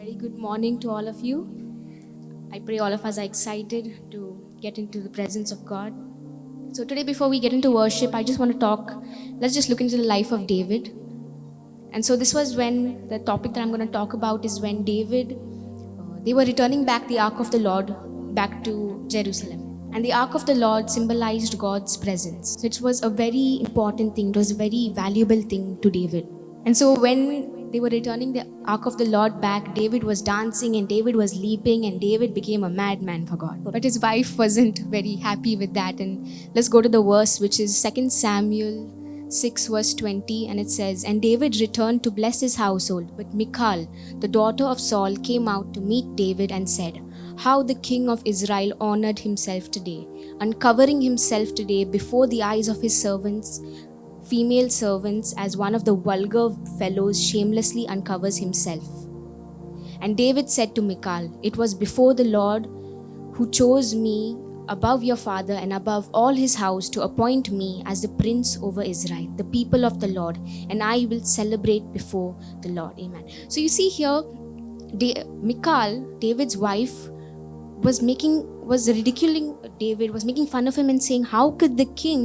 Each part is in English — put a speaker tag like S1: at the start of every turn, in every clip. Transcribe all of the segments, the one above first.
S1: Very good morning to all of you. I pray all of us are excited to get into the presence of God. So today, before we get into worship, I just want to let's just look into the life of David. And so this was when the topic that I'm going to talk about is when they were returning back the Ark of the Lord back to Jerusalem. And the Ark of the Lord symbolized God's presence. So it was a very important thing. It was a very valuable thing to David. And so when they were returning the Ark of the Lord back, David was dancing and David was leaping and David became a madman for God. But his wife wasn't very happy with that. And let's go to the verse, which is 2 Samuel 6 verse 20, and it says, "And David returned to bless his household. But Michal, the daughter of Saul, came out to meet David and said, 'How the king of Israel honored himself today, uncovering himself today before the eyes of his female servants, as one of the vulgar fellows shamelessly uncovers himself.' And David said to Michal, 'It was before the Lord who chose me above your father and above all his house to appoint me as the prince over Israel, the people of the Lord, and I will celebrate before the Lord.'" Amen. So you see here, Michal, David's wife, was ridiculing David, was making fun of him and saying, how could the king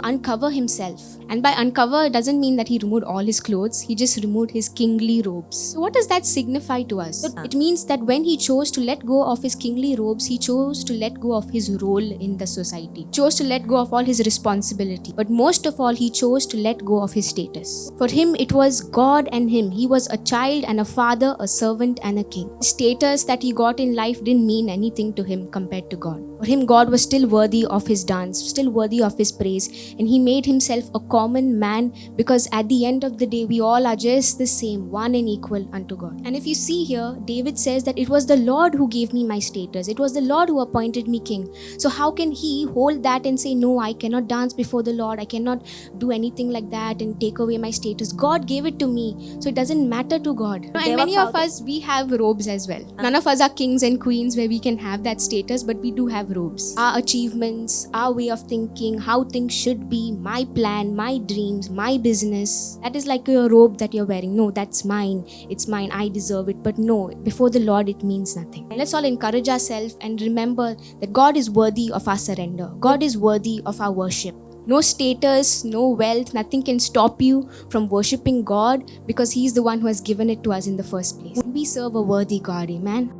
S1: uncover himself? And by uncover, it doesn't mean that he removed all his clothes. He just removed his kingly robes. So what does that signify to us? It means that when he chose to let go of his kingly robes, he chose to let go of his role in the society, chose to let go of all his responsibility. But most of all, he chose to let go of his status. For him, it was God and him. He was a child and a father, a servant and a king. The status that he got in life didn't mean anything to him compared to God. For him, God was still worthy of his dance, still worthy of his praise, and he made himself a common man, because at the end of the day, we all are just the same, one and equal unto God. And if you see here, David says that it was the Lord who gave me my status. It was the Lord who appointed me king. So how can he hold that and say, no, I cannot dance before the Lord, I cannot do anything like that and take away my status? God gave it to me, so it doesn't matter to God. And many of us, we have robes as well. None of us are kings and queens where we can have that status, but we do have robes. Our achievements, our way of thinking, how things should be, my plan, my dreams, my business, that is like a robe that you're wearing. No, that's mine, it's mine, I deserve it. But no, before the Lord, it means nothing. Let's all encourage ourselves and remember that God is worthy of our surrender. God is worthy of our worship. No status, no wealth, nothing can stop you from worshiping God, because He's the one who has given it to us in the first place. We serve a worthy God. Amen.